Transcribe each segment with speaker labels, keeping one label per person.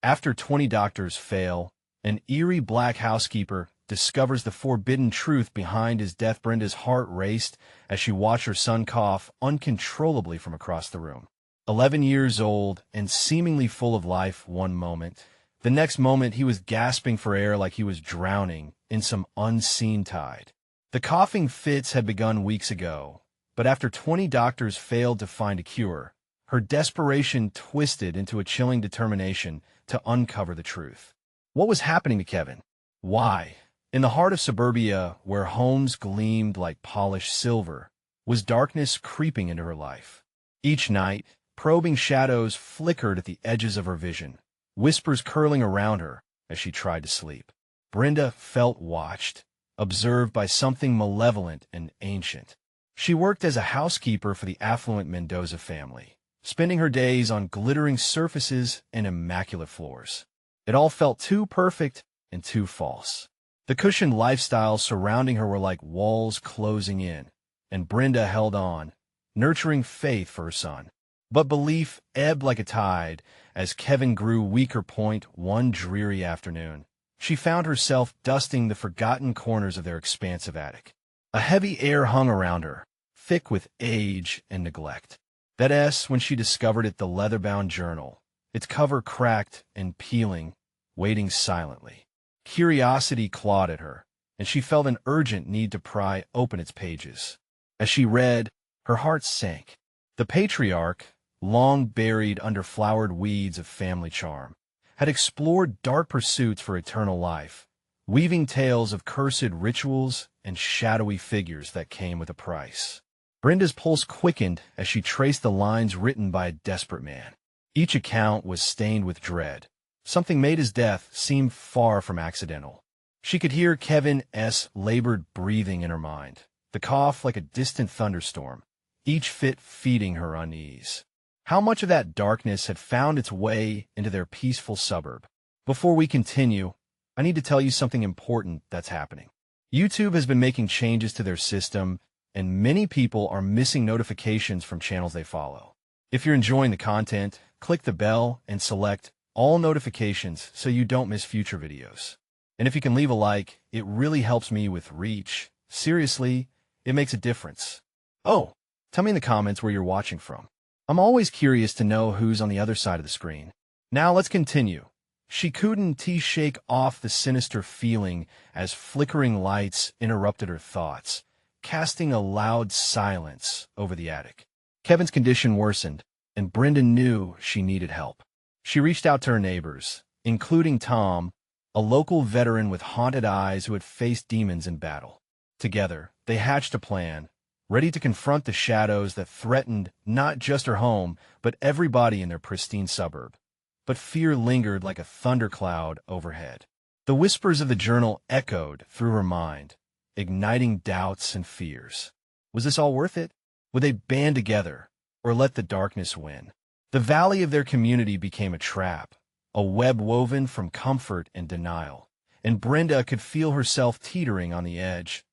Speaker 1: After 20 doctors fail, an eerie black housekeeper discovers the forbidden truth behind his death. Brenda's heart raced as she watched her son cough uncontrollably from across the room. 11 years old and seemingly full of life one moment, the next moment he was gasping for air like he was drowning in some unseen tide. The coughing fits had begun weeks ago, but after 20 doctors failed to find a cure, her desperation twisted into a chilling determination to uncover the truth. What was happening to Kevin? Why? In the heart of suburbia, where homes gleamed like polished silver, was darkness creeping into her life. Each night, probing shadows flickered at the edges of her vision, whispers curling around her as she tried to sleep. Brenda felt watched, observed by something malevolent and ancient. She worked as a housekeeper for the affluent Mendoza family, spending her days on glittering surfaces and immaculate floors. It all felt too perfect and too false. The cushioned lifestyles surrounding her were like walls closing in, and Brenda held on, nurturing faith for her son. But belief ebbed like a tide as Kevin grew weaker. One dreary afternoon, she found herself dusting the forgotten corners of their expansive attic. A heavy air hung around her, thick with age and neglect. That S when she discovered it, the leather-bound journal, its cover cracked and peeling, waiting silently. Curiosity clawed at her, and she felt an urgent need to pry open its pages. As she read, her heart sank. The patriarch, long buried under flowered weeds of family charm, had explored dark pursuits for eternal life, weaving tales of cursed rituals and shadowy figures that came with a price. Brenda's pulse quickened as she traced the lines written by a desperate man. Each account was stained with dread. Something made his death seem far from accidental. She could hear Kevin's labored breathing in her mind, the cough like a distant thunderstorm, each fit feeding her unease. How much of that darkness had found its way into their peaceful suburb? Before we continue, I need to tell you something important that's happening. YouTube has been making changes to their system, and many people are missing notifications from channels they follow. If you're enjoying the content, click the bell and select all notifications so you don't miss future videos. And if you can leave a like, it really helps me with reach. Seriously, it makes a difference. Oh, tell me in the comments where you're watching from. I'm always curious to know who's on the other side of the screen. Now let's continue. She couldn't shake off the sinister feeling as flickering lights interrupted her thoughts, casting a loud silence over the attic. Kevin's condition worsened, and Brenda knew she needed help. She reached out to her neighbors, including Tom, a local veteran with haunted eyes who had faced demons in battle. Together, they hatched a plan, ready to confront the shadows that threatened not just her home, but everybody in their pristine suburb. But fear lingered like a thundercloud overhead. The whispers of the journal echoed through her mind, igniting doubts and fears. Was this all worth it? Would they band together, or let the darkness win? The valley of their community became a trap, a web woven from comfort and denial, and Brenda could feel herself teetering on the edge.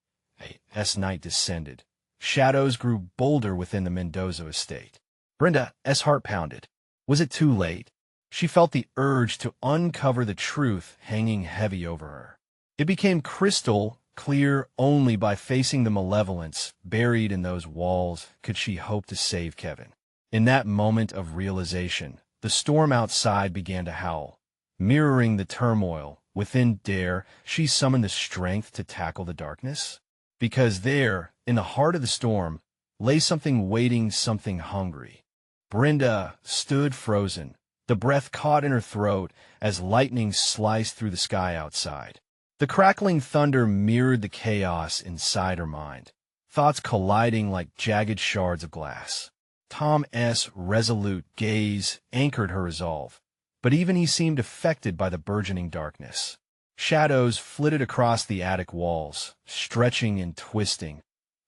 Speaker 1: As night descended, shadows grew bolder within the Mendoza estate. Brenda's heart pounded. Was it too late? She felt the urge to uncover the truth hanging heavy over her. It became crystal clear only by facing the malevolence buried in those walls could she hope to save Kevin. In that moment of realization, the storm outside began to howl. Mirroring the turmoil within, dare she summon the strength to tackle the darkness? Because there, in the heart of the storm, lay something waiting, something hungry. Brenda stood frozen, the breath caught in her throat as lightning sliced through the sky outside. The crackling thunder mirrored the chaos inside her mind, thoughts colliding like jagged shards of glass. Tom's resolute gaze anchored her resolve, but even he seemed affected by the burgeoning darkness. Shadows flitted across the attic walls, stretching and twisting,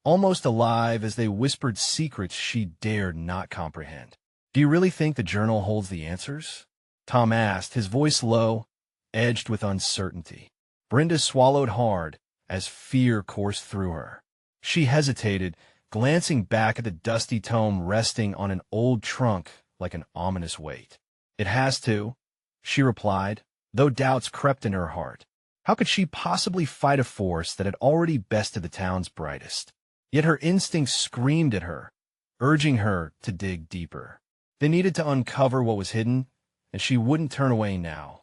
Speaker 1: almost alive as they whispered secrets she dared not comprehend. "Do you really think the journal holds the answers?" Tom asked, his voice low, edged with uncertainty. Brenda swallowed hard as fear coursed through her. She hesitated, glancing back at the dusty tome resting on an old trunk like an ominous weight. "It has to. she replied, though doubts crept in her heart. How could she possibly fight a force that had already bested the town's brightest? Yet her instincts screamed at her, urging her to dig deeper. They needed to uncover what was hidden, and she wouldn't turn away now.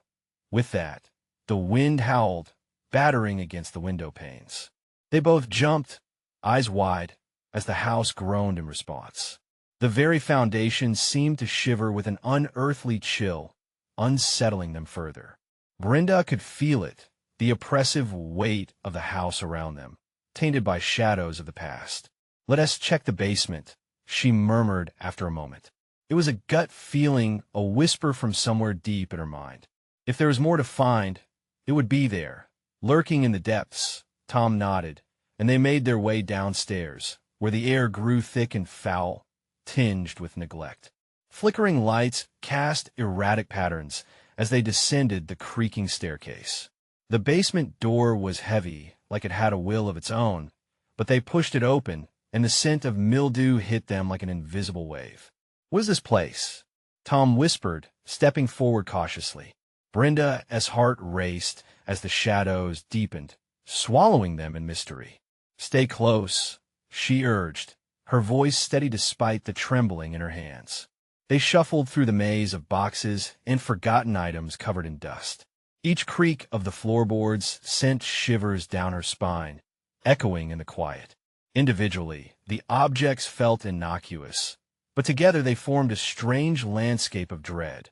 Speaker 1: With that, the wind howled, battering against the window panes. They both jumped, eyes wide, as the house groaned in response. The very foundation seemed to shiver with an unearthly chill, unsettling them further. Brenda could feel it, the oppressive weight of the house around them, tainted by shadows of the past. "Let us check the basement," she murmured after a moment. It was a gut feeling, a whisper from somewhere deep in her mind. If there was more to find, it would be there, lurking in the depths. Tom nodded, and they made their way downstairs, where the air grew thick and foul, tinged with neglect. Flickering lights cast erratic patterns as they descended the creaking staircase. The basement door was heavy, like it had a will of its own, but they pushed it open, and the scent of mildew hit them like an invisible wave. "What is this place?" Tom whispered, stepping forward cautiously. Brenda's heart raced as the shadows deepened, swallowing them in mystery. "Stay close," she urged, her voice steady despite the trembling in her hands. They shuffled through the maze of boxes and forgotten items covered in dust. Each creak of the floorboards sent shivers down her spine, echoing in the quiet. Individually, the objects felt innocuous, but together they formed a strange landscape of dread.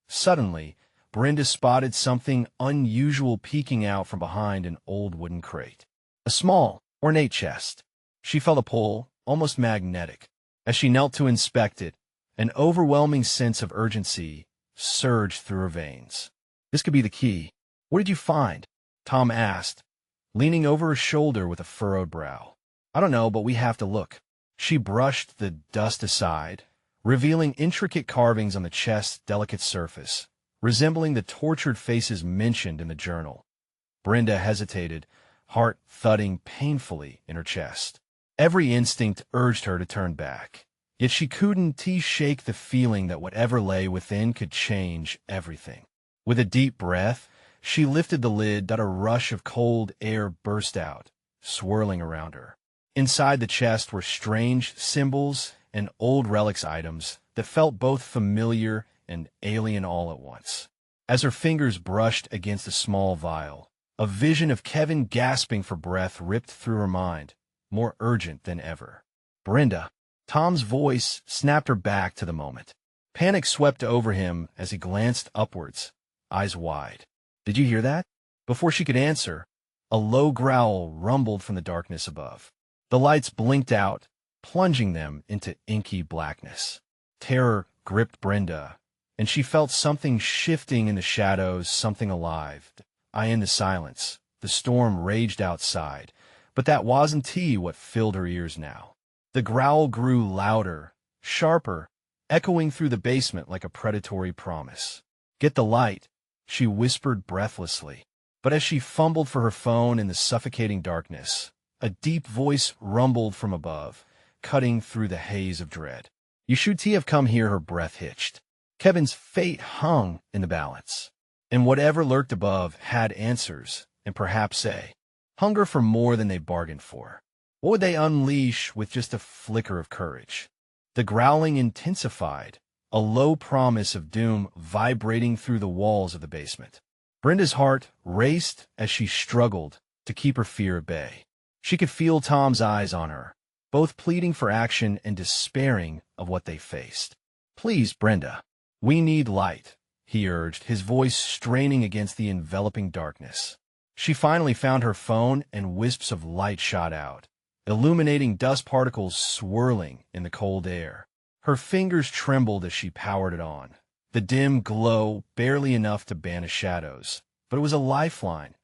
Speaker 1: Suddenly, Brenda spotted something unusual peeking out from behind an old wooden crate. A small, ornate chest. She felt a pull, almost magnetic. As she knelt to inspect it, an overwhelming sense of urgency surged through her veins. "This could be the key." "What did you find?" Tom asked, leaning over her shoulder with a furrowed brow. "I don't know, but we have to look." She brushed the dust aside, revealing intricate carvings on the chest's delicate surface, resembling the tortured faces mentioned in the journal. Brenda hesitated, heart thudding painfully in her chest. Every instinct urged her to turn back, yet she couldn't shake the feeling that whatever lay within could change everything. With a deep breath, she lifted the lid, a rush of cold air burst out, swirling around her. Inside the chest were strange symbols and old relics items that felt both familiar and alien all at once. As her fingers brushed against a small vial, a vision of Kevin gasping for breath ripped through her mind, more urgent than ever. "Brenda!" Tom's voice snapped her back to the moment. Panic swept over him as he glanced upwards, eyes wide. "Did you hear that?" Before she could answer, a low growl rumbled from the darkness above. The lights blinked out, plunging them into inky blackness. Terror gripped Brenda, and she felt something shifting in the shadows, something alive. In the silence, the storm raged outside, but that wasn't what filled her ears now. The growl grew louder, sharper, echoing through the basement like a predatory promise. "Get the light," she whispered breathlessly. But as she fumbled for her phone in the suffocating darkness, a deep voice rumbled from above, cutting through the haze of dread. "You should have come here," her breath hitched. Kevin's fate hung in the balance, and whatever lurked above had answers, and perhaps a hunger for more than they bargained for. What would they unleash with just a flicker of courage? The growling intensified, a low promise of doom vibrating through the walls of the basement. Brenda's heart raced as she struggled to keep her fear at bay. She could feel Tom's eyes on her, both pleading for action and despairing of what they faced. "Please, Brenda, we need light," he urged, his voice straining against the enveloping darkness. She finally found her phone, and wisps of light shot out, illuminating dust particles swirling in the cold air. Her fingers trembled as she powered it on, the dim glow barely enough to banish shadows, but it was a lifeline.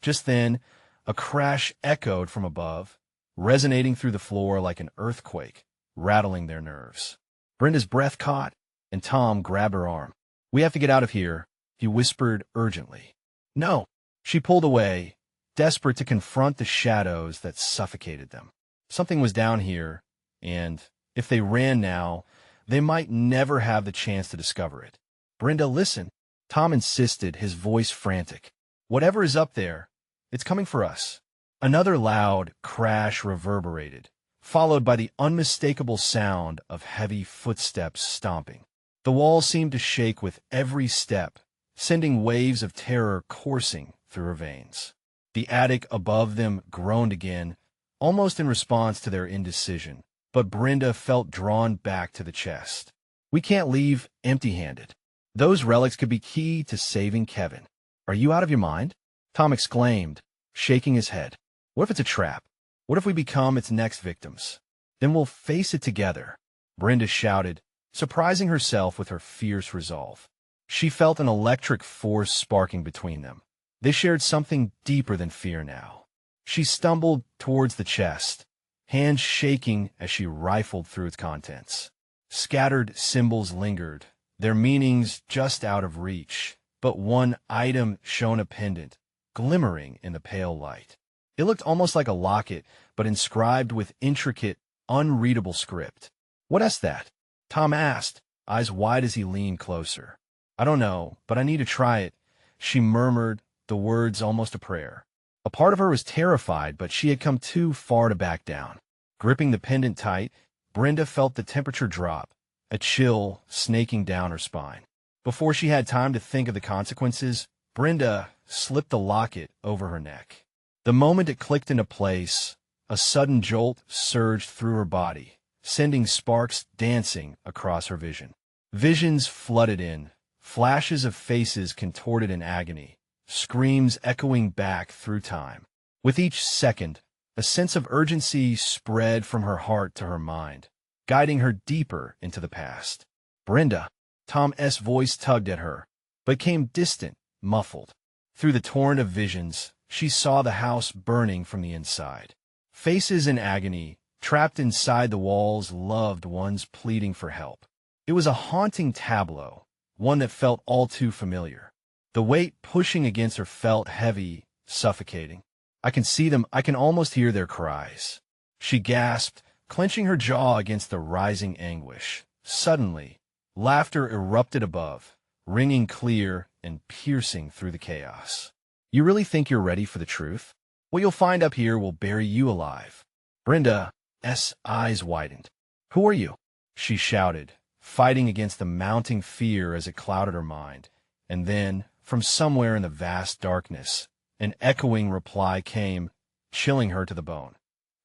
Speaker 1: Just then, a crash echoed from above, resonating through the floor like an earthquake, rattling their nerves. Brenda's breath caught, and Tom grabbed her arm. "We have to get out of here," he whispered urgently. "No." She pulled away, desperate to confront the shadows that suffocated them. Something was down here, and if they ran now, they might never have the chance to discover it. "Brenda, listen." Tom insisted, his voice frantic. "Whatever is up there, it's coming for us." Another loud crash reverberated, followed by the unmistakable sound of heavy footsteps stomping. The walls seemed to shake with every step, sending waves of terror coursing through her veins. The attic above them groaned again, almost in response to their indecision, but Brenda felt drawn back to the chest. "We can't leave empty-handed. Those relics could be key to saving Kevin." "Are you out of your mind?" Tom exclaimed, shaking his head. "What if it's a trap? What if we become its next victims? Then we'll face it together," Brenda shouted, surprising herself with her fierce resolve. She felt an electric force sparking between them. They shared something deeper than fear now. She stumbled towards the chest, hands shaking as she rifled through its contents. Scattered symbols lingered, their meanings just out of reach, but one item shone a pendant, glimmering in the pale light. It looked almost like a locket, but inscribed with intricate, unreadable script. "What is that?" Tom asked, eyes wide as he leaned closer. "I don't know, but I need to try it," she murmured, the words almost a prayer. A part of her was terrified, but she had come too far to back down. Gripping the pendant tight, Brenda felt the temperature drop, a chill snaking down her spine. Before she had time to think of the consequences, Brenda slipped the locket over her neck. The moment it clicked into place, a sudden jolt surged through her body, sending sparks dancing across her vision. Visions flooded in, flashes of faces contorted in agony, screams echoing back through time. With each second, a sense of urgency spread from her heart to her mind, guiding her deeper into the past. "Brenda!" Tom's voice tugged at her, but came distant, muffled. Through the torrent of visions, she saw the house burning from the inside. Faces in agony, trapped inside the walls, loved ones pleading for help. It was a haunting tableau, one that felt all too familiar. The weight pushing against her felt heavy, suffocating. "I can see them, I can almost hear their cries," she gasped, clenching her jaw against the rising anguish. Suddenly, laughter erupted above, ringing clear and piercing through the chaos. "You really think you're ready for the truth? What you'll find up here will bury you alive." Brenda's eyes widened. "Who are you?" she shouted, fighting against the mounting fear as it clouded her mind. And then, from somewhere in the vast darkness, an echoing reply came, chilling her to the bone.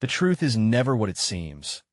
Speaker 1: "The truth is never what it seems."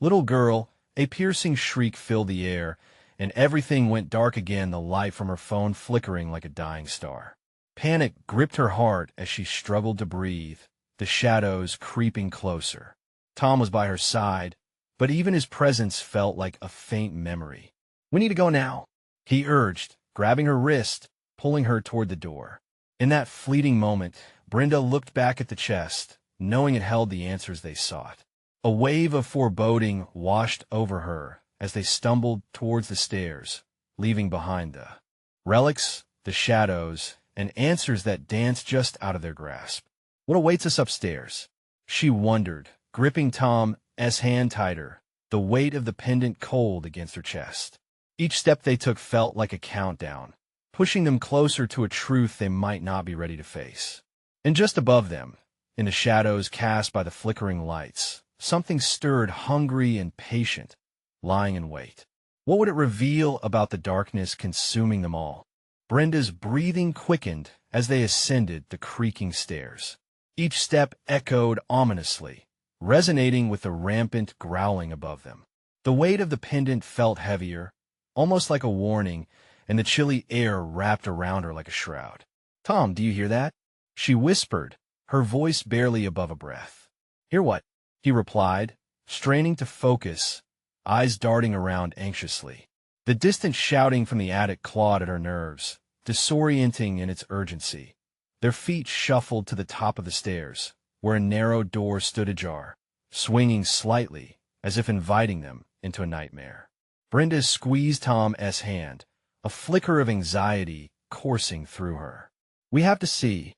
Speaker 1: "Little girl," a piercing shriek filled the air, and everything went dark again, the light from her phone flickering like a dying star. Panic gripped her heart as she struggled to breathe, the shadows creeping closer. Tom was by her side, but even his presence felt like a faint memory. "We need to go now," he urged, grabbing her wrist, pulling her toward the door. In that fleeting moment, Brenda looked back at the chest, knowing it held the answers they sought. A wave of foreboding washed over her as they stumbled towards the stairs, leaving behind the relics, the shadows, and answers that danced just out of their grasp. What awaits us upstairs? She wondered, gripping Tom's hand tighter, the weight of the pendant cold against her chest. Each step they took felt like a countdown, pushing them closer to a truth they might not be ready to face. And just above them, in the shadows cast by the flickering lights, something stirred, hungry and patient, lying in wait. What would it reveal about the darkness consuming them all? Brenda's breathing quickened as they ascended the creaking stairs. Each step echoed ominously, resonating with the rampant growling above them. The weight of the pendant felt heavier, almost like a warning, and the chilly air wrapped around her like a shroud. "Tom, do you hear that?" she whispered, her voice barely above a breath. "Hear what?" he replied, straining to focus, eyes darting around anxiously. The distant shouting from the attic clawed at her nerves, disorienting in its urgency. Their feet shuffled to the top of the stairs, where a narrow door stood ajar, swinging slightly, as if inviting them into a nightmare. Brenda squeezed Tom's hand, a flicker of anxiety coursing through her. "We have to see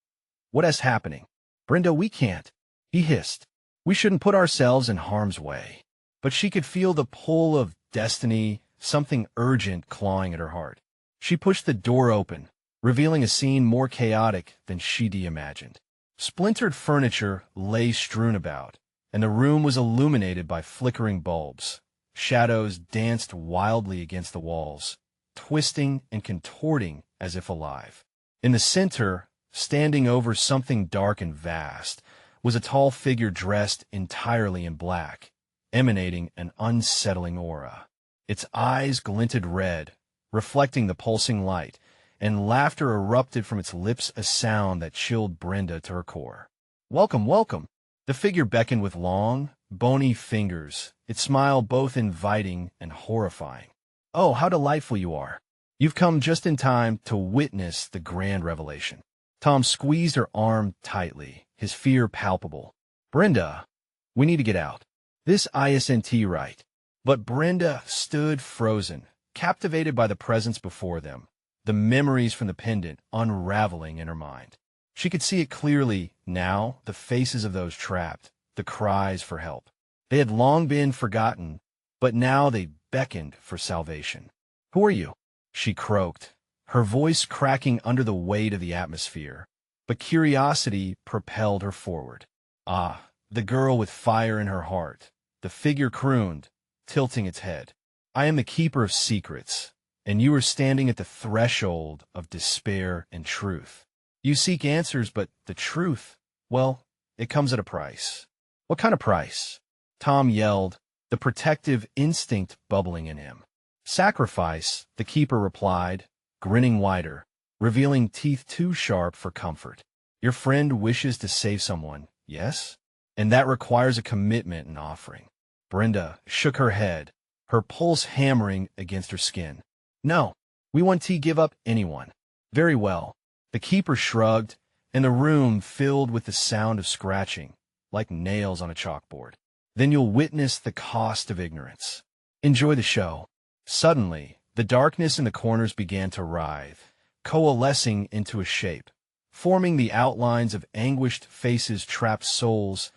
Speaker 1: what is happening." "Brenda, we can't," he hissed. "We shouldn't put ourselves in harm's way." But she could feel the pull of destiny, something urgent clawing at her heart. She pushed the door open, revealing a scene more chaotic than she'd imagined. Splintered furniture lay strewn about, and the room was illuminated by flickering bulbs. Shadows danced wildly against the walls, twisting and contorting as if alive. In the center, standing over something dark and vast, was a tall figure dressed entirely in black, emanating an unsettling aura. Its eyes glinted red, reflecting the pulsing light, and laughter erupted from its lips, a sound that chilled Brenda to her core. "Welcome, welcome!" The figure beckoned with long, bony fingers, its smile both inviting and horrifying. "Oh, how delightful you are! You've come just in time to witness the grand revelation." Tom squeezed her arm tightly, his fear palpable. "Brenda, we need to get out. This isn't right." But Brenda stood frozen, captivated by the presence before them, the memories from the pendant unraveling in her mind. She could see it clearly now, the faces of those trapped, the cries for help. They had long been forgotten, but now they beckoned for salvation. "Who are you?" she croaked, her voice cracking under the weight of the atmosphere. But curiosity propelled her forward. "Ah, the girl with fire in her heart," the figure crooned, tilting its head. "I am the keeper of secrets, and you are standing at the threshold of despair and truth. You seek answers, but the truth, well, it comes at a price." "What kind of price?" Tom yelled, the protective instinct bubbling in him. "Sacrifice," the keeper replied, grinning wider, revealing teeth too sharp for comfort. "Your friend wishes to save someone, yes? And that requires a commitment and offering." Brenda shook her head, her pulse hammering against her skin. "No, we want to give up anyone." "Very well." The keeper shrugged, and the room filled with the sound of scratching, like nails on a chalkboard. "Then you'll witness the cost of ignorance. Enjoy the show." Suddenly, the darkness in the corners began to writhe, coalescing into a shape, forming the outlines of anguished faces, trapped souls,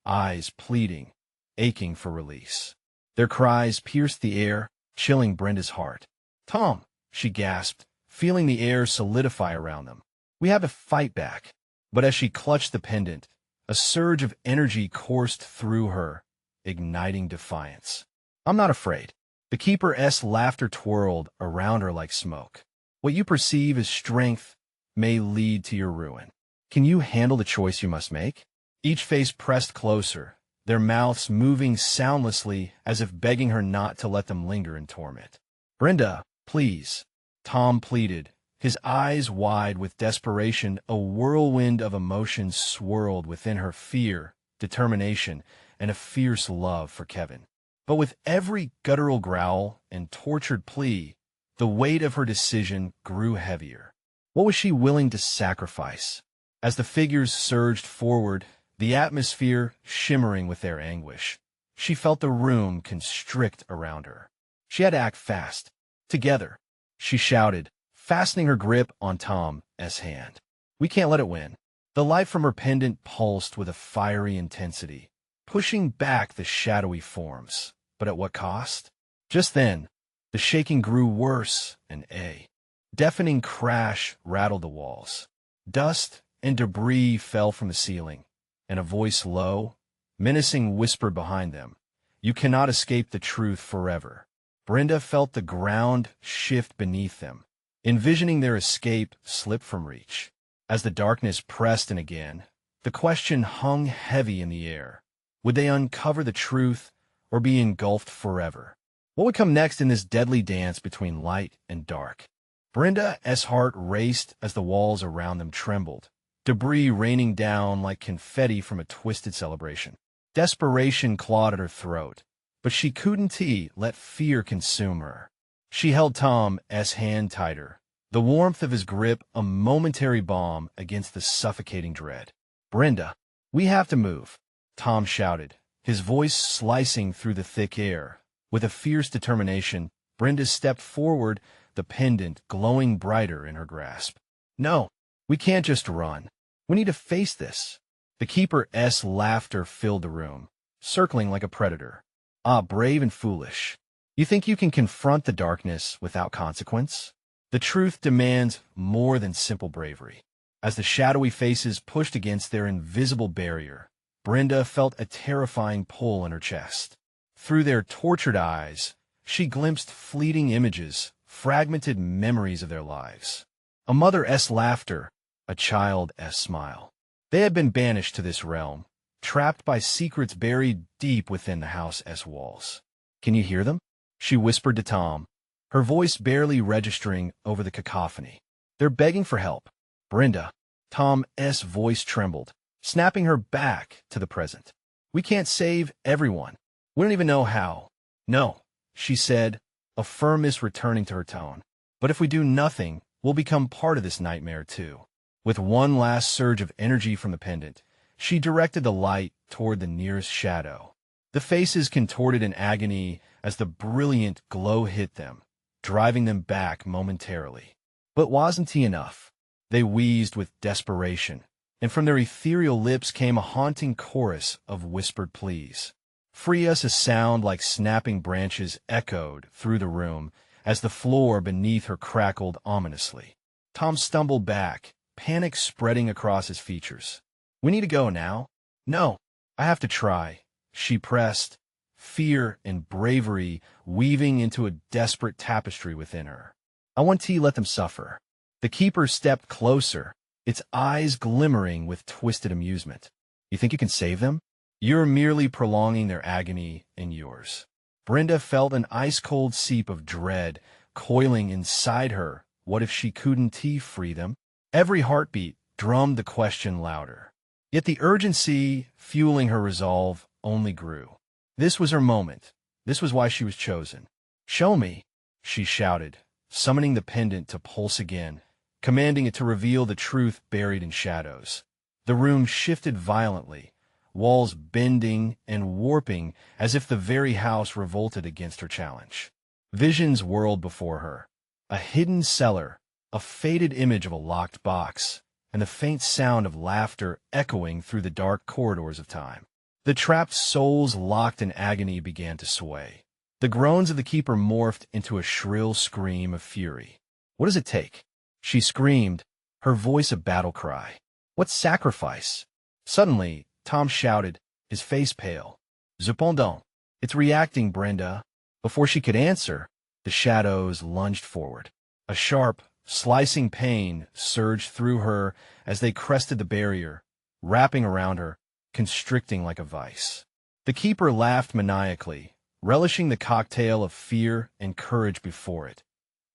Speaker 1: eyes pleading, aching for release. Their cries pierced the air, chilling Brenda's heart. "Tom," she gasped, feeling the air solidify around them. "We have to fight back." But as she clutched the pendant, a surge of energy coursed through her, igniting defiance. "I'm not afraid." The keeper's laughter twirled around her like smoke. "What you perceive as strength may lead to your ruin. Can you handle the choice you must make?" Each face pressed closer, their mouths moving soundlessly as if begging her not to let them linger in torment. "Brenda, please," Tom pleaded, his eyes wide with desperation. A whirlwind of emotions swirled within her: fear, determination, and a fierce love for Kevin. But with every guttural growl and tortured plea, the weight of her decision grew heavier. What was she willing to sacrifice? As the figures surged forward, the atmosphere shimmering with their anguish, she felt the room constrict around her. She had to act fast. "Together," she shouted, fastening her grip on Tom's hand. "We can't let it win." The light from her pendant pulsed with a fiery intensity, pushing back the shadowy forms. But at what cost? Just then, the shaking grew worse, and a deafening crash rattled the walls. Dust and debris fell from the ceiling, and a voice low, menacing whispered behind them, "You cannot escape the truth forever." Brenda felt the ground shift beneath them, envisioning their escape slip from reach. As the darkness pressed in again, the question hung heavy in the air. Would they uncover the truth or be engulfed forever? What would come next in this deadly dance between light and dark? Brenda's heart raced as the walls around them trembled, debris raining down like confetti from a twisted celebration. Desperation clawed at her throat, but she couldn't let fear consume her. She held Tom's hand tighter, the warmth of his grip a momentary balm against the suffocating dread. "Brenda, we have to move," Tom shouted, his voice slicing through the thick air. With a fierce determination, Brenda stepped forward, the pendant glowing brighter in her grasp. "No, we can't just run. We need to face this." The keeper's laughter filled the room, circling like a predator. "Ah, brave and foolish. You think you can confront the darkness without consequence? The truth demands more than simple bravery. As the shadowy faces pushed against their invisible barrier, Brenda felt a terrifying pull in her chest. Through their tortured eyes, she glimpsed fleeting images, fragmented memories of their lives. A mother's laughter, a child's smile. They had been banished to this realm, trapped by secrets buried deep within the house's walls. "Can you hear them?" she whispered to Tom, her voice barely registering over the cacophony. "They're begging for help." "Brenda." Tom's voice trembled, snapping her back to the present. "We can't save everyone. We don't even know how." "No," she said, a firmness returning to her tone. "But if we do nothing, we'll become part of this nightmare too." With one last surge of energy from the pendant, she directed the light toward the nearest shadow. The faces contorted in agony as the brilliant glow hit them, driving them back momentarily. But wasn't he enough? They wheezed with desperation, and from their ethereal lips came a haunting chorus of whispered pleas. "Free us!" A sound like snapping branches echoed through the room as the floor beneath her crackled ominously. Tom stumbled back, panic spreading across his features. "We need to go now." "No, I have to try," she pressed, fear and bravery weaving into a desperate tapestry within her. "I want to let them suffer." The keeper stepped closer, its eyes glimmering with twisted amusement. "You think you can save them? You're merely prolonging their agony and yours." Brenda felt an ice-cold seep of dread coiling inside her. What if she couldn't free them? Every heartbeat drummed the question louder. Yet the urgency fueling her resolve only grew. This was her moment. This was why she was chosen. "Show me," she shouted, summoning the pendant to pulse again, commanding it to reveal the truth buried in shadows. The room shifted violently, walls bending and warping as if the very house revolted against her challenge. Visions whirled before her. A hidden cellar, a faded image of a locked box, and the faint sound of laughter echoing through the dark corridors of time. The trapped souls locked in agony began to sway. The groans of the keeper morphed into a shrill scream of fury. "What does it take?" she screamed, her voice a battle cry. "What sacrifice?" Suddenly, Tom shouted, his face pale. "Cependant, it's reacting, Brenda." Before she could answer, the shadows lunged forward. A sharp, slicing pain surged through her as they crested the barrier, wrapping around her, constricting like a vice. The keeper laughed maniacally, relishing the cocktail of fear and courage before it.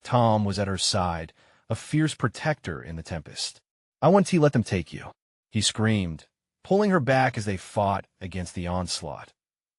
Speaker 1: Tom was at her side, a fierce protector in the tempest. "I want to let them take you," he screamed, pulling her back as they fought against the onslaught.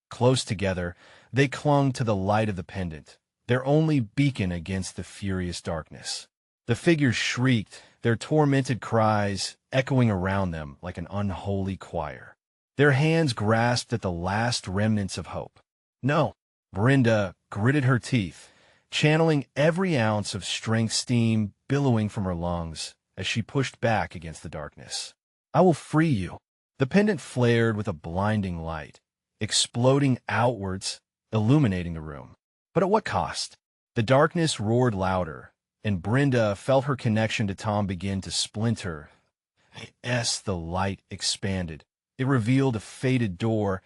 Speaker 1: Close together, they clung to the light of the pendant, their only beacon against the furious darkness. The figures shrieked, their tormented cries echoing around them like an unholy choir. Their hands grasped at the last remnants of hope. "No!" Brenda gritted her teeth, channeling every ounce of strength, steam billowing from her lungs as she pushed back against the darkness. "I will free you." The pendant flared with a blinding light, exploding outwards, illuminating the room. But at what cost? The darkness roared louder, and Brenda felt her connection to Tom begin to splinter. As the light expanded, it revealed a faded door,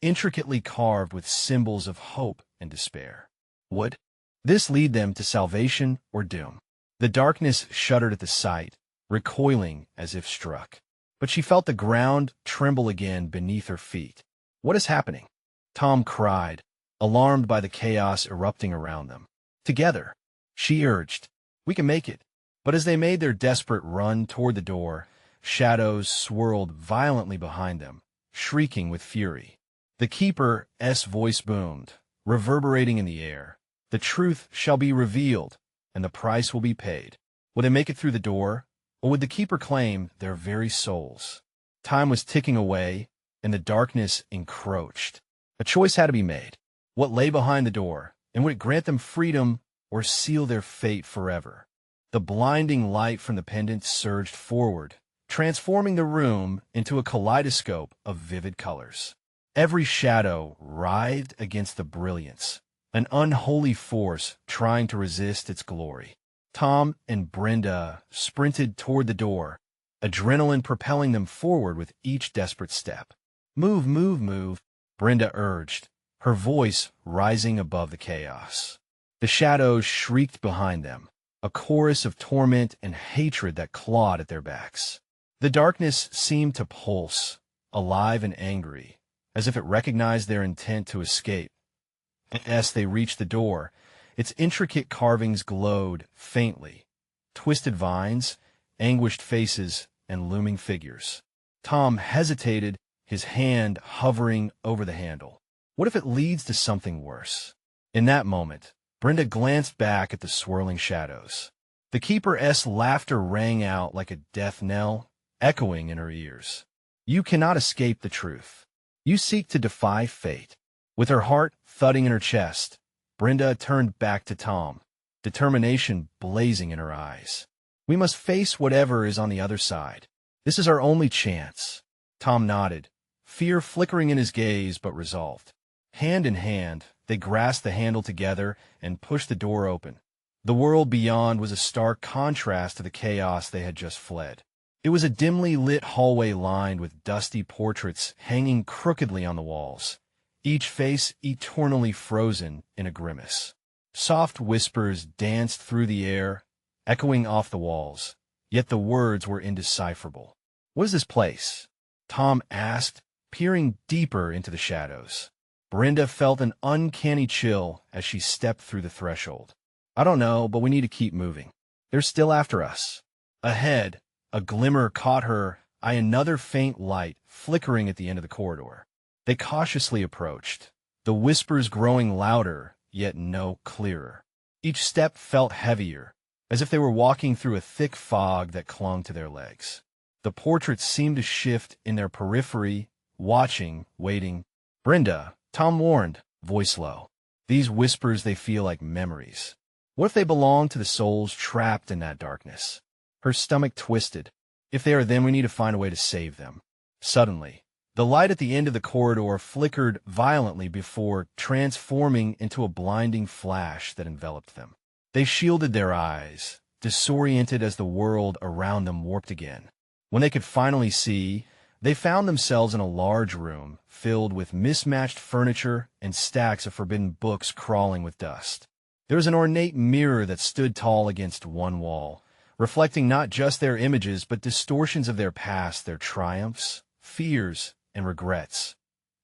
Speaker 1: intricately carved with symbols of hope and despair. Would this lead them to salvation or doom? The darkness shuddered at the sight, recoiling as if struck. But she felt the ground tremble again beneath her feet. "What is happening?" Tom cried, alarmed by the chaos erupting around them. "Together," she urged. "We can make it." But as they made their desperate run toward the door, shadows swirled violently behind them, shrieking with fury. The keeper's voice boomed, reverberating in the air. "The truth shall be revealed, and the price will be paid." Would they make it through the door, or would the keeper claim their very souls? Time was ticking away, and the darkness encroached. A choice had to be made. What lay behind the door, and would it grant them freedom or seal their fate forever? The blinding light from the pendant surged forward, transforming the room into a kaleidoscope of vivid colors. Every shadow writhed against the brilliance, an unholy force trying to resist its glory. Tom and Brenda sprinted toward the door, adrenaline propelling them forward with each desperate step. "Move, move, move," Brenda urged, her voice rising above the chaos. The shadows shrieked behind them, a chorus of torment and hatred that clawed at their backs. The darkness seemed to pulse, alive and angry, as if it recognized their intent to escape. As they reached the door, its intricate carvings glowed faintly. Twisted vines, anguished faces, and looming figures. Tom hesitated, his hand hovering over the handle. What if it leads to something worse? In that moment, Brenda glanced back at the swirling shadows. The keeper's laughter rang out like a death knell, echoing in her ears. "You cannot escape the truth. You seek to defy fate." With her heart thudding in her chest, Brenda turned back to Tom, determination blazing in her eyes. "We must face whatever is on the other side. This is our only chance." Tom nodded, fear flickering in his gaze but resolved. Hand in hand, they grasped the handle together and pushed the door open. The world beyond was a stark contrast to the chaos they had just fled. It was a dimly lit hallway lined with dusty portraits hanging crookedly on the walls, each face eternally frozen in a grimace. Soft whispers danced through the air, echoing off the walls, yet the words were indecipherable. "What is this place?" Tom asked, peering deeper into the shadows. Brenda felt an uncanny chill as she stepped through the threshold. "I don't know, but we need to keep moving. They're still after us." Ahead, a glimmer caught her eye, another faint light flickering at the end of the corridor. They cautiously approached, the whispers growing louder, yet no clearer. Each step felt heavier, as if they were walking through a thick fog that clung to their legs. The portraits seemed to shift in their periphery, watching, waiting. "Brenda," Tom warned, voice low. "These whispers, they feel like memories. What if they belong to the souls trapped in that darkness?" Her stomach twisted. "If they are them, we need to find a way to save them." Suddenly, the light at the end of the corridor flickered violently before transforming into a blinding flash that enveloped them. They shielded their eyes, disoriented as the world around them warped again. When they could finally see, they found themselves in a large room filled with mismatched furniture and stacks of forbidden books crawling with dust. There was an ornate mirror that stood tall against one wall, reflecting not just their images but distortions of their past, their triumphs, fears, and regrets.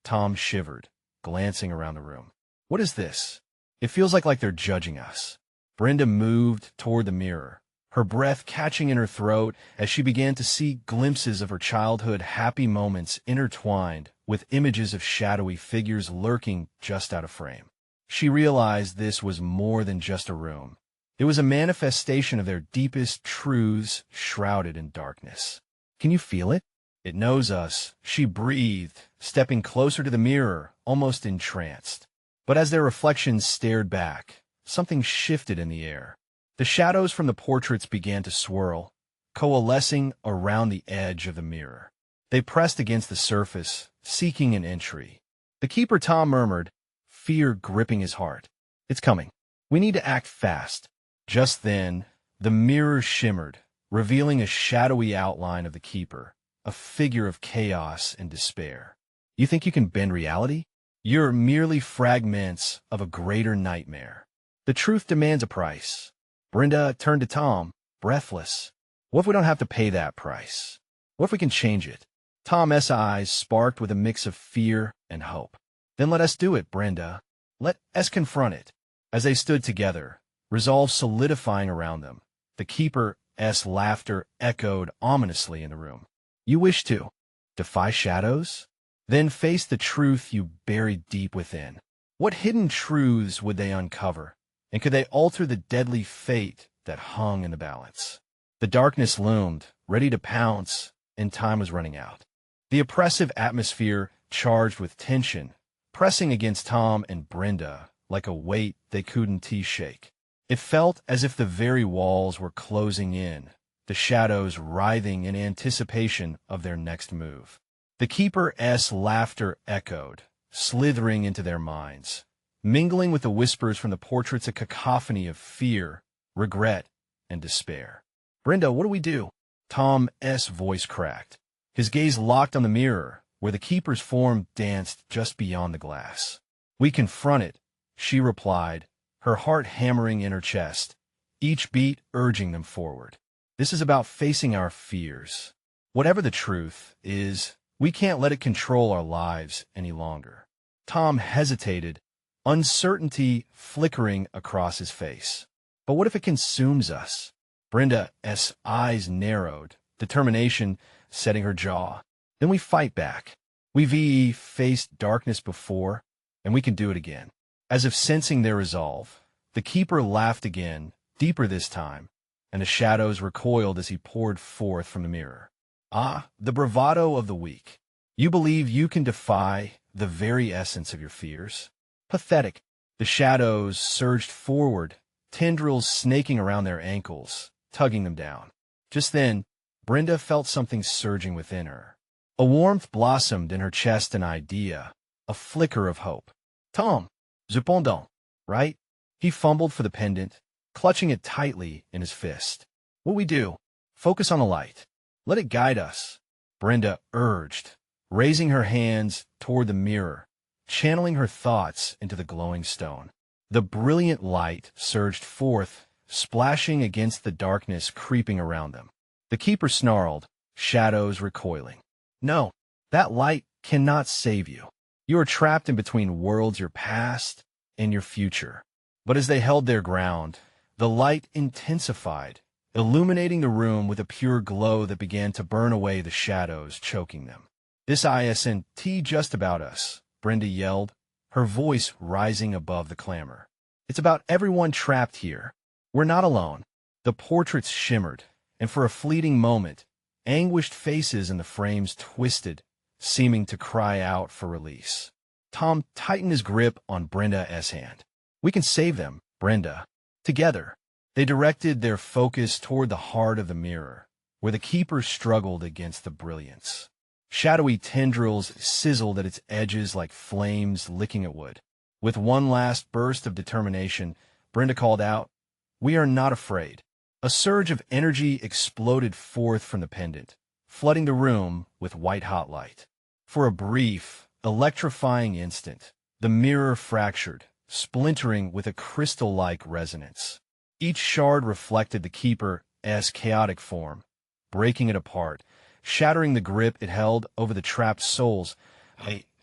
Speaker 1: Tom shivered, glancing around the room. "What is this? It feels like they're judging us." Brenda moved toward the mirror, her breath catching in her throat as she began to see glimpses of her childhood happy moments intertwined with images of shadowy figures lurking just out of frame. She realized this was more than just a room. It was a manifestation of their deepest truths shrouded in darkness. "Can you feel it?" "It knows us," she breathed, stepping closer to the mirror, almost entranced. But as their reflections stared back, something shifted in the air. The shadows from the portraits began to swirl, coalescing around the edge of the mirror. They pressed against the surface, seeking an entry. The keeper, Tom murmured, fear gripping his heart. "It's coming. We need to act fast." Just then, the mirror shimmered, revealing a shadowy outline of the keeper, a figure of chaos and despair. "You think you can bend reality? You're merely fragments of a greater nightmare. The truth demands a price." Brenda turned to Tom, breathless. "What if we don't have to pay that price? What if we can change it?" Tom's eyes sparked with a mix of fear and hope. "Then let us do it, Brenda. Let us confront it." As they stood together, resolve solidifying around them, the keeper's laughter echoed ominously in the room. "You wish to defy shadows? Then face the truth you buried deep within." What hidden truths would they uncover, and could they alter the deadly fate that hung in the balance? The darkness loomed, ready to pounce, and time was running out. The oppressive atmosphere charged with tension, pressing against Tom and Brenda like a weight they couldn't shake. It felt as if the very walls were closing in, the shadows writhing in anticipation of their next move. The keeper's laughter echoed, slithering into their minds, mingling with the whispers from the portraits, a cacophony of fear, regret, and despair. "Brenda, what do we do?" Tom's voice cracked. His gaze locked on the mirror, where the keeper's form danced just beyond the glass. "We confront it," she replied, her heart hammering in her chest, each beat urging them forward. "This is about facing our fears. Whatever the truth is, we can't let it control our lives any longer." Tom hesitated, uncertainty flickering across his face. "But what if it consumes us?" Brenda's eyes narrowed, determination setting her jaw. "Then we fight back. We've faced darkness before, and we can do it again." As if sensing their resolve, the keeper laughed again, deeper this time, and the shadows recoiled as he poured forth from the mirror. "Ah, the bravado of the weak. You believe you can defy the very essence of your fears? Pathetic." The shadows surged forward, tendrils snaking around their ankles, tugging them down. Just then, Brenda felt something surging within her. A warmth blossomed in her chest, an idea, a flicker of hope. "Tom, cependant, right?" He fumbled for the pendant, clutching it tightly in his fist. "What we do? Focus on the light. Let it guide us," Brenda urged, raising her hands toward the mirror, channeling her thoughts into the glowing stone. The brilliant light surged forth, splashing against the darkness creeping around them. The keeper snarled, shadows recoiling. "No, that light cannot save you. You are trapped in between worlds, your past and your future." But as they held their ground, the light intensified, illuminating the room with a pure glow that began to burn away the shadows choking them. "This isn't just about us," Brenda yelled, her voice rising above the clamor. "It's about everyone trapped here. We're not alone." The portraits shimmered, and for a fleeting moment, anguished faces in the frames twisted, seeming to cry out for release. Tom tightened his grip on Brenda's hand. "We can save them, Brenda. Together." They directed their focus toward the heart of the mirror, where the keeper struggled against the brilliance. Shadowy tendrils sizzled at its edges like flames licking at wood. With one last burst of determination, Brenda called out, "We are not afraid." A surge of energy exploded forth from the pendant, flooding the room with white-hot light. For a brief, electrifying instant, the mirror fractured, splintering with a crystal-like resonance. Each shard reflected the keeper's chaotic form, breaking it apart, shattering the grip it held over the trapped souls.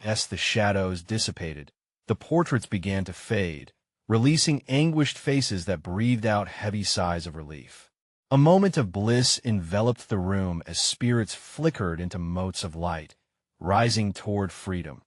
Speaker 1: As the shadows dissipated, the portraits began to fade, releasing anguished faces that breathed out heavy sighs of relief. A moment of bliss enveloped the room as spirits flickered into motes of light, rising toward freedom.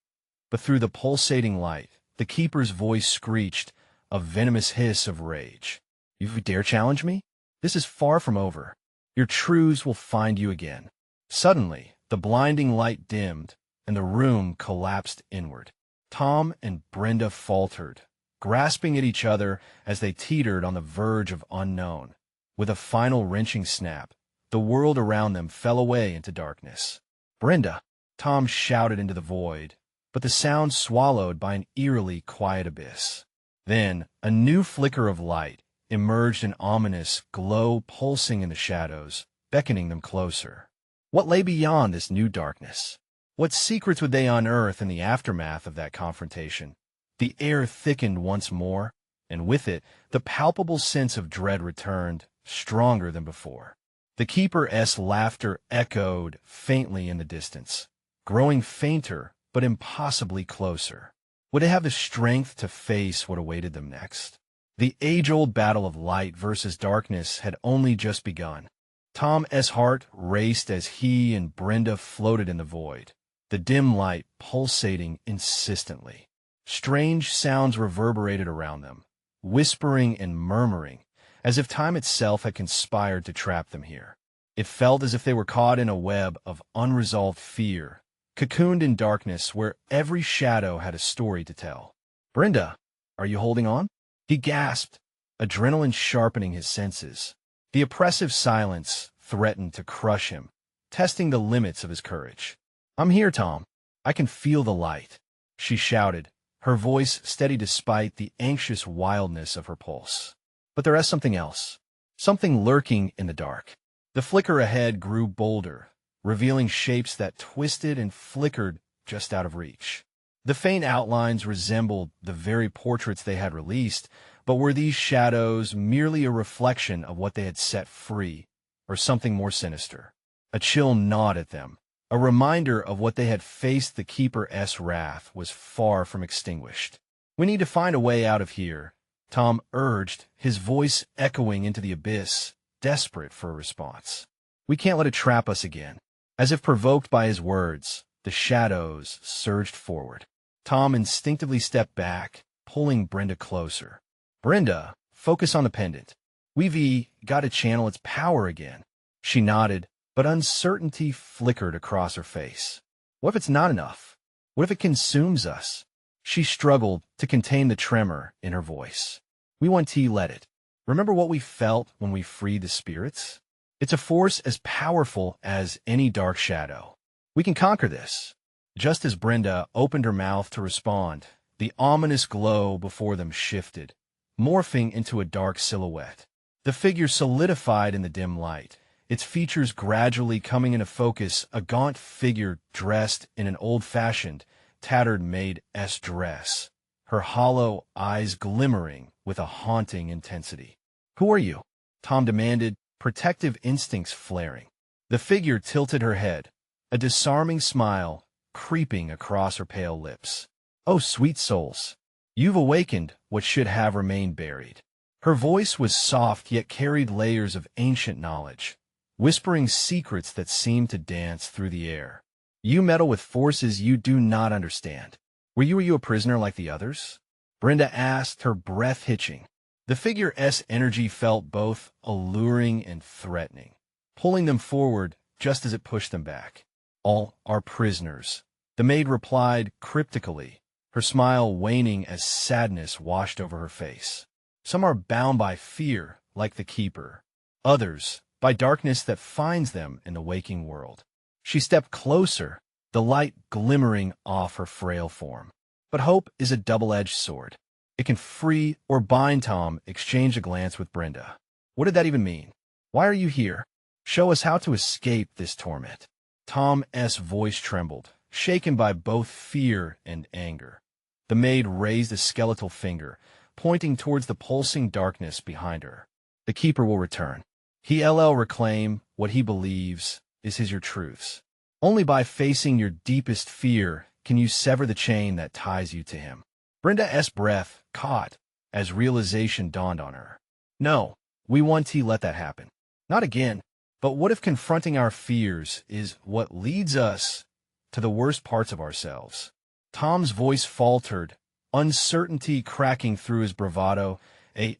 Speaker 1: But through the pulsating light, the keeper's voice screeched, a venomous hiss of rage. "You dare challenge me? This is far from over. Your truths will find you again." Suddenly, the blinding light dimmed, and the room collapsed inward. Tom and Brenda faltered, grasping at each other as they teetered on the verge of unknown. With a final wrenching snap, the world around them fell away into darkness. "Brenda!" Tom shouted into the void, but the sound swallowed by an eerily quiet abyss. Then, a new flicker of light emerged, an ominous glow pulsing in the shadows, beckoning them closer. What lay beyond this new darkness? What secrets would they unearth in the aftermath of that confrontation? The air thickened once more, and with it, the palpable sense of dread returned, stronger than before. The keeper's laughter echoed faintly in the distance, growing fainter but impossibly closer. Would they have the strength to face what awaited them next? The age-old battle of light versus darkness had only just begun. Tom's heart raced as he and Brenda floated in the void, the dim light pulsating insistently. Strange sounds reverberated around them, whispering and murmuring, as if time itself had conspired to trap them here. It felt as if they were caught in a web of unresolved fear, cocooned in darkness where every shadow had a story to tell. "Brenda, are you holding on?" He gasped, adrenaline sharpening his senses. The oppressive silence threatened to crush him, testing the limits of his courage. "I'm here, Tom. I can feel the light," she shouted, her voice steady despite the anxious wildness of her pulse. "But there is something else." something lurking in the dark. The flicker ahead grew bolder, revealing shapes that twisted and flickered just out of reach. The faint outlines resembled the very portraits they had released, but were these shadows merely a reflection of what they had set free, or something more sinister? A chill gnawed at them. A reminder of what they had faced. The Keeper's wrath was far from extinguished. "We need to find a way out of here," Tom urged, his voice echoing into the abyss, desperate for a response. "We can't let it trap us again." As if provoked by his words, the shadows surged forward. Tom instinctively stepped back, pulling Brenda closer. "Brenda, focus on the pendant. We've got to channel its power again." She nodded, but uncertainty flickered across her face. "What if it's not enough? What if it consumes us?" She struggled to contain the tremor in her voice. "We want to let it. Remember what we felt when we freed the spirits? It's a force as powerful as any dark shadow. We can conquer this." Just as Brenda opened her mouth to respond, the ominous glow before them shifted, morphing into a dark silhouette. The figure solidified in the dim light, its features gradually coming into focus, a gaunt figure dressed in an old-fashioned, tattered maid's dress, her hollow eyes glimmering with a haunting intensity. "Who are you?" Tom demanded, protective instincts flaring. The figure tilted her head, a disarming smile creeping across her pale lips. "Oh, sweet souls, you've awakened what should have remained buried." Her voice was soft yet carried layers of ancient knowledge, whispering secrets that seemed to dance through the air. "You meddle with forces you do not understand. Were you a prisoner like the others?" Brenda asked, her breath hitching. The figure's energy felt both alluring and threatening, pulling them forward just as it pushed them back. "All are prisoners," the maid replied cryptically, her smile waning as sadness washed over her face. "Some are bound by fear, like the Keeper. Others, by darkness that finds them in the waking world." She stepped closer, the light glimmering off her frail form. "But hope is a double-edged sword. It can free or bind." Tom exchanged a glance with Brenda. "What did that even mean? Why are you here? Show us how to escape this torment." Tom's voice trembled, shaken by both fear and anger. The maid raised a skeletal finger, pointing towards the pulsing darkness behind her. "The Keeper will return. He'll reclaim what he believes is your truths. Only by facing your deepest fear can you sever the chain that ties you to him." Brenda's breath caught as realization dawned on her. "No, we want to let that happen. Not again. But what if confronting our fears is what leads us to the worst parts of ourselves?" Tom's voice faltered, uncertainty cracking through his bravado.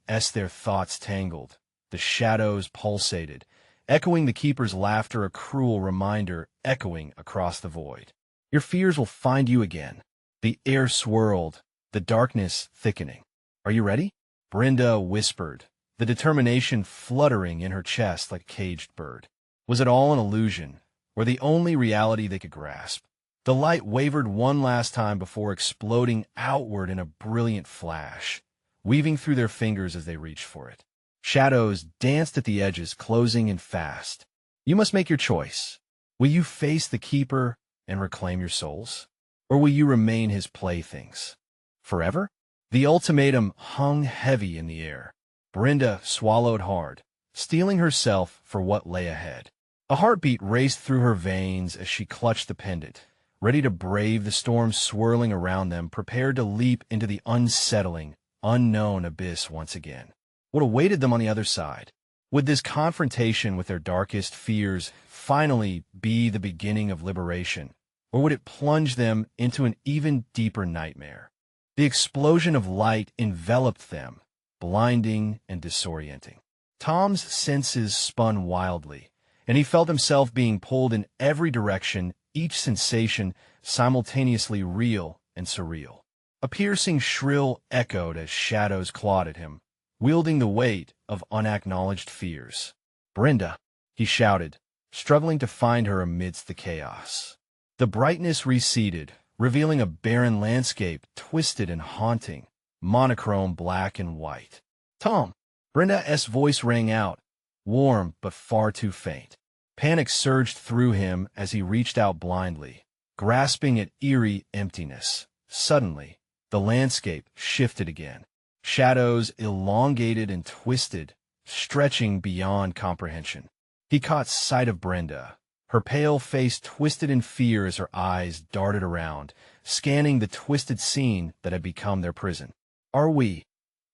Speaker 1: As their thoughts tangled, the shadows pulsated, echoing the Keeper's laughter, a cruel reminder echoing across the void. "Your fears will find you again." The air swirled, the darkness thickening. "Are you ready?" Brenda whispered, the determination fluttering in her chest like a caged bird. Was it all an illusion, or the only reality they could grasp? The light wavered one last time before exploding outward in a brilliant flash, weaving through their fingers as they reached for it. Shadows danced at the edges, closing in fast. "You must make your choice. Will you face the Keeper and reclaim your souls? Or will you remain his playthings? Forever?" The ultimatum hung heavy in the air. Brenda swallowed hard, steeling herself for what lay ahead. A heartbeat raced through her veins as she clutched the pendant, ready to brave the storm swirling around them, prepared to leap into the unsettling, unknown abyss once again. What awaited them on the other side? Would this confrontation with their darkest fears finally be the beginning of liberation, or would it plunge them into an even deeper nightmare? The explosion of light enveloped them, blinding and disorienting. Tom's senses spun wildly, and he felt himself being pulled in every direction, each sensation simultaneously real and surreal. A piercing shrill echoed as shadows clawed at him, wielding the weight of unacknowledged fears. "Brenda," he shouted, struggling to find her amidst the chaos. The brightness receded, revealing a barren landscape twisted and haunting, monochrome black and white. "Tom!" Brenda's voice rang out, warm but far too faint. Panic surged through him as he reached out blindly, grasping at eerie emptiness. Suddenly, the landscape shifted again. Shadows elongated and twisted, stretching beyond comprehension. He caught sight of Brenda, her pale face twisted in fear as her eyes darted around, scanning the twisted scene that had become their prison. Are we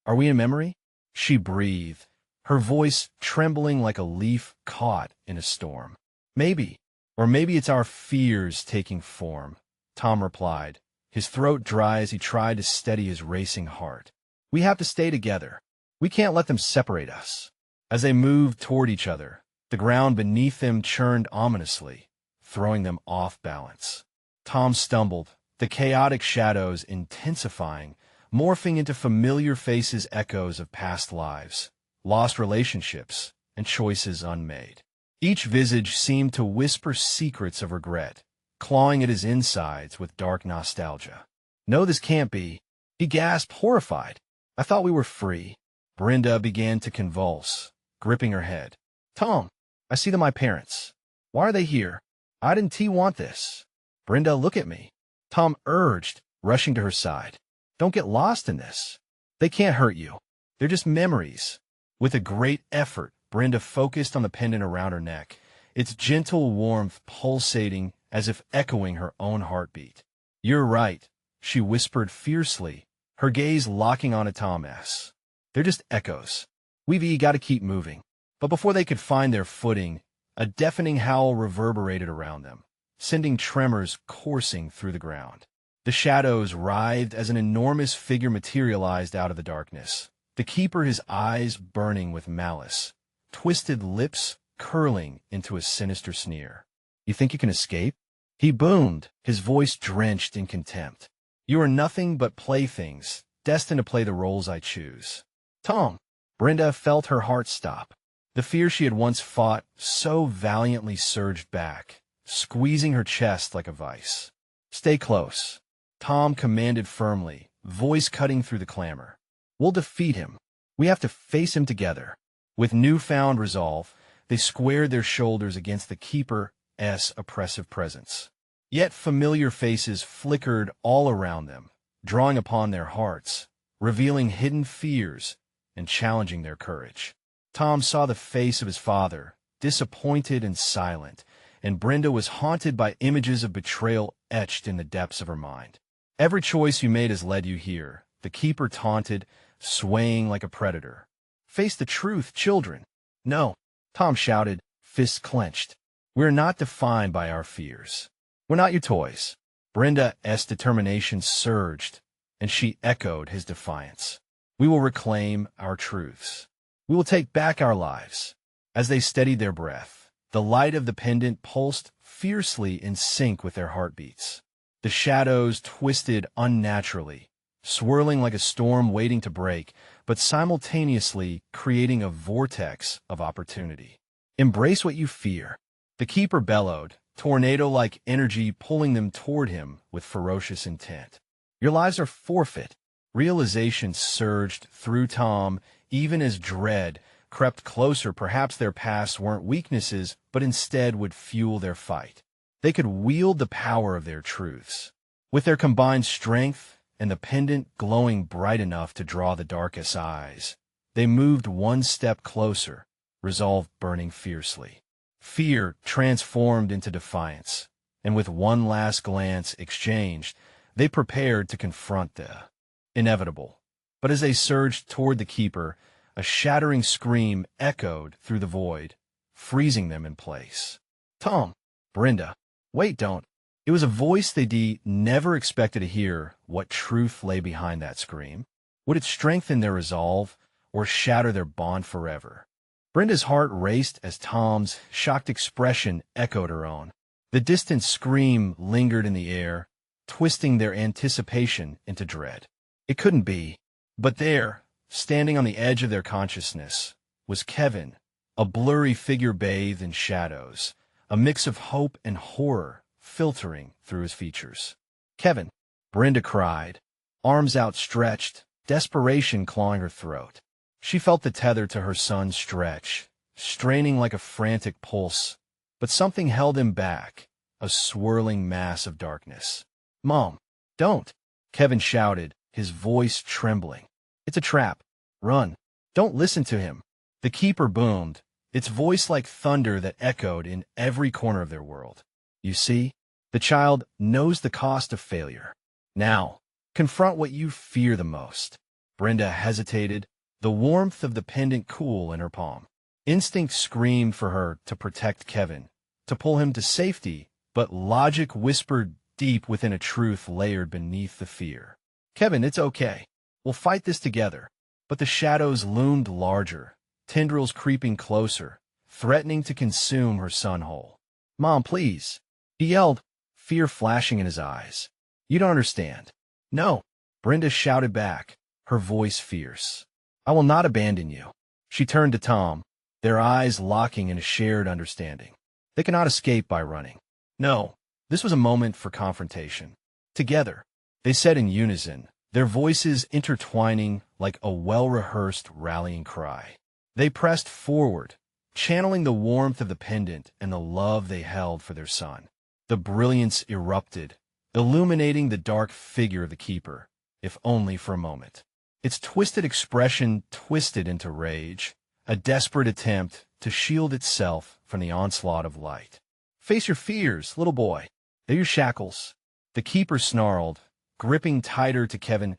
Speaker 1: in memory? She breathed, her voice trembling like a leaf caught in a storm. Maybe, or maybe it's our fears taking form, Tom replied, his throat dry as he tried to steady his racing heart. We have to stay together. We can't let them separate us. As they moved toward each other, the ground beneath them churned ominously, throwing them off balance. Tom stumbled, the chaotic shadows intensifying, morphing into familiar faces, echoes of past lives, lost relationships, and choices unmade. Each visage seemed to whisper secrets of regret, clawing at his insides with dark nostalgia. No, this can't be. He gasped, horrified. I thought we were free. Brenda began to convulse, gripping her head. Tom, I see them my parents. Why are they here? I didn't want this. Brenda, look at me. Tom urged, rushing to her side. Don't get lost in this. They can't hurt you. They're just memories. With a great effort, Brenda focused on the pendant around her neck, its gentle warmth pulsating as if echoing her own heartbeat. You're right, she whispered fiercely, her gaze locking onto Tom S. They're just echoes. We've got to keep moving. But before they could find their footing, a deafening howl reverberated around them, sending tremors coursing through the ground. The shadows writhed as an enormous figure materialized out of the darkness, the keeper, his eyes burning with malice, twisted lips curling into a sinister sneer. You think you can escape? He boomed, his voice drenched in contempt. You are nothing but playthings, destined to play the roles I choose. Tom! Brenda felt her heart stop. The fear she had once fought so valiantly surged back, squeezing her chest like a vice. Stay close, Tom commanded firmly, voice cutting through the clamor. We'll defeat him. We have to face him together. With newfound resolve, they squared their shoulders against the keeper's oppressive presence. Yet familiar faces flickered all around them, drawing upon their hearts, revealing hidden fears and challenging their courage. Tom saw the face of his father, disappointed and silent, and Brenda was haunted by images of betrayal etched in the depths of her mind. Every choice you made has led you here, the keeper taunted, swaying like a predator. Face the truth, children. No, Tom shouted, fists clenched. We're not defined by our fears. We're not your toys. Brenda's determination surged, and she echoed his defiance. We will reclaim our truths. We will take back our lives. As they steadied their breath, the light of the pendant pulsed fiercely in sync with their heartbeats. The shadows twisted unnaturally, swirling like a storm waiting to break, but simultaneously creating a vortex of opportunity. Embrace what you fear, the keeper bellowed, tornado-like energy pulling them toward him with ferocious intent. Your lives are forfeit. Realization surged through Tom, even as dread crept closer. Perhaps their pasts weren't weaknesses, but instead would fuel their fight. They could wield the power of their truths. With their combined strength and the pendant glowing bright enough to draw the darkest eyes, they moved one step closer, resolve burning fiercely. Fear transformed into defiance, and with one last glance exchanged, they prepared to confront the inevitable. But as they surged toward the keeper, a shattering scream echoed through the void, freezing them in place. Tom, Brenda, wait, don't. It was a voice they never expected to hear. What truth lay behind that scream? Would it strengthen their resolve or shatter their bond forever? Brenda's heart raced as Tom's shocked expression echoed her own. The distant scream lingered in the air, twisting their anticipation into dread. It couldn't be. But there, standing on the edge of their consciousness, was Kevin, a blurry figure bathed in shadows, a mix of hope and horror filtering through his features. Kevin, Brenda cried, arms outstretched, desperation clawing her throat. She felt the tether to her son stretch, straining like a frantic pulse. But something held him back, a swirling mass of darkness. "Mom, don't!" Kevin shouted, his voice trembling. "It's a trap. Run. Don't listen to him." The keeper boomed, its voice like thunder that echoed in every corner of their world. "You see, the child knows the cost of failure. Now, confront what you fear the most." Brenda hesitated, the warmth of the pendant cool in her palm. Instinct screamed for her to protect Kevin, to pull him to safety, but logic whispered deep within a truth layered beneath the fear. "Kevin, it's okay. We'll fight this together." But the shadows loomed larger, tendrils creeping closer, threatening to consume her son whole. "Mom, please," he yelled, fear flashing in his eyes. "You don't understand." "No," Brenda shouted back, her voice fierce. "I will not abandon you." She turned to Tom, their eyes locking in a shared understanding. They cannot escape by running. No, this was a moment for confrontation. Together, they said in unison, their voices intertwining like a well-rehearsed rallying cry. They pressed forward, channeling the warmth of the pendant and the love they held for their son. The brilliance erupted, illuminating the dark figure of the keeper, if only for a moment. Its twisted expression twisted into rage, a desperate attempt to shield itself from the onslaught of light. "Face your fears, little boy. They're your shackles." The keeper snarled, gripping tighter to Kevin.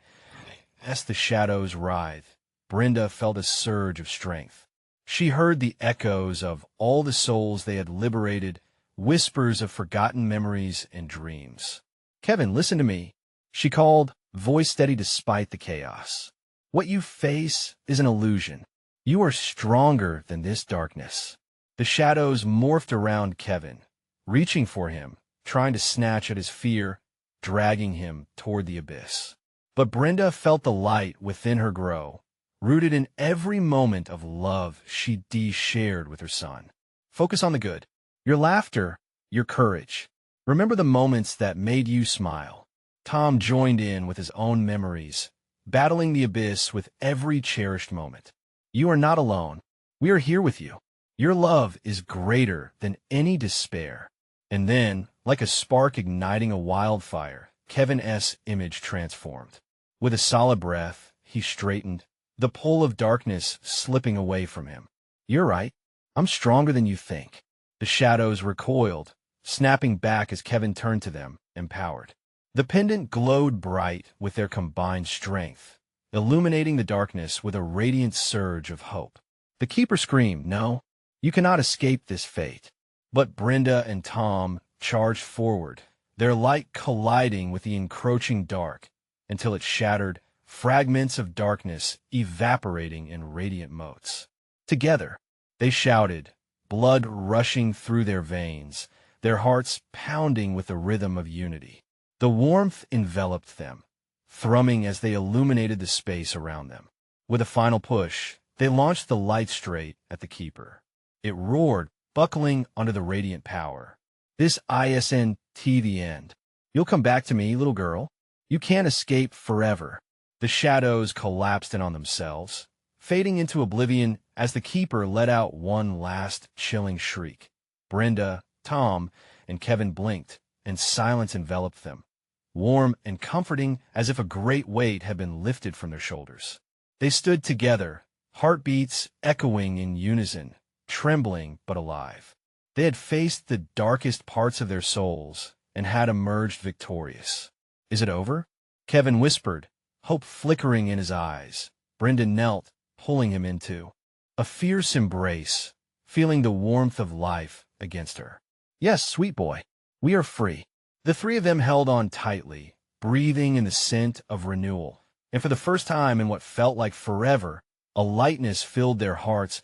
Speaker 1: As the shadows writhed, Brenda felt a surge of strength. She heard the echoes of all the souls they had liberated, whispers of forgotten memories and dreams. "Kevin, listen to me," she called, voice steady despite the chaos. "What you face is an illusion. You are stronger than this darkness." The shadows morphed around Kevin, reaching for him, trying to snatch at his fear, dragging him toward the abyss. But Brenda felt the light within her grow, rooted in every moment of love she shared with her son. Focus on the good. Your laughter, your courage. Remember the moments that made you smile. Tom joined in with his own memories, battling the abyss with every cherished moment. "You are not alone. We are here with you. Your love is greater than any despair." And then, like a spark igniting a wildfire, Kevin's image transformed. With a solid breath, he straightened, the pull of darkness slipping away from him. "You're right. I'm stronger than you think." The shadows recoiled, snapping back as Kevin turned to them, empowered. The pendant glowed bright with their combined strength, illuminating the darkness with a radiant surge of hope. The keeper screamed, "No, you cannot escape this fate." But Brenda and Tom charged forward, their light colliding with the encroaching dark, until it shattered, fragments of darkness evaporating in radiant motes. Together, they shouted, blood rushing through their veins, their hearts pounding with the rhythm of unity. The warmth enveloped them, thrumming as they illuminated the space around them. With a final push, they launched the light straight at the keeper. It roared, buckling under the radiant power. "This isn't the end. You'll come back to me, little girl. You can't escape forever." The shadows collapsed in on themselves, fading into oblivion as the keeper let out one last chilling shriek. Brenda, Tom, and Kevin blinked, and silence enveloped them, warm and comforting as if a great weight had been lifted from their shoulders. They stood together, heartbeats echoing in unison, trembling but alive. They had faced the darkest parts of their souls and had emerged victorious. "Is it over?" Kevin whispered, hope flickering in his eyes. Brenda knelt, pulling him into a fierce embrace, feeling the warmth of life against her. "Yes, sweet boy, we are free." The three of them held on tightly, breathing in the scent of renewal, and for the first time in what felt like forever, a lightness filled their hearts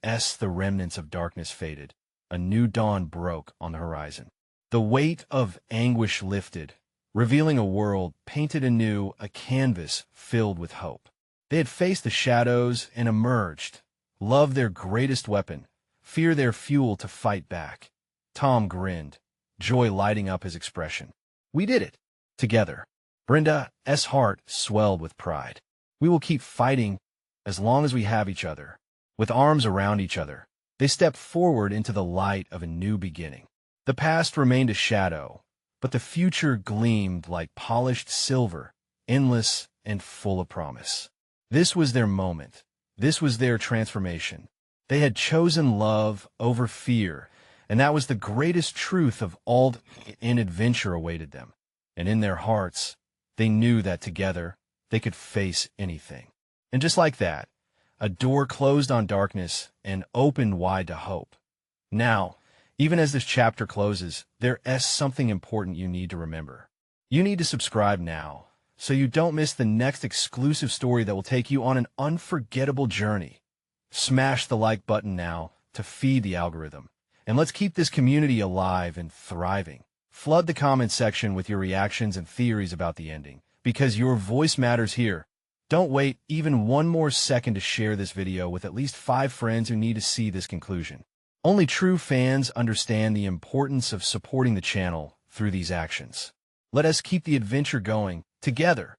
Speaker 1: as the remnants of darkness faded. A new dawn broke on the horizon. The weight of anguish lifted, revealing a world painted anew, a canvas filled with hope. They had faced the shadows and emerged, love their greatest weapon, fear their fuel to fight back. Tom grinned, joy lighting up his expression. "We did it, together." Brenda's heart swelled with pride. "We will keep fighting as long as we have each other, with arms around each other, They stepped forward into the light of a new beginning. The past remained a shadow, but the future gleamed like polished silver, endless and full of promise. This was their moment. This was their transformation. They had chosen love over fear, and that was the greatest truth of all. An adventure awaited them. And in their hearts, they knew that together, they could face anything. And just like that, a door closed on darkness and opened wide to hope. Now, even as this chapter closes, there is something important you need to remember. You need to subscribe now, so you don't miss the next exclusive story that will take you on an unforgettable journey. Smash the like button now to feed the algorithm. And let's keep this community alive and thriving. Flood the comment section with your reactions and theories about the ending, because your voice matters here. Don't wait even one more second to share this video with at least 5 friends who need to see this conclusion. Only true fans understand the importance of supporting the channel through these actions. Let us keep the adventure going together.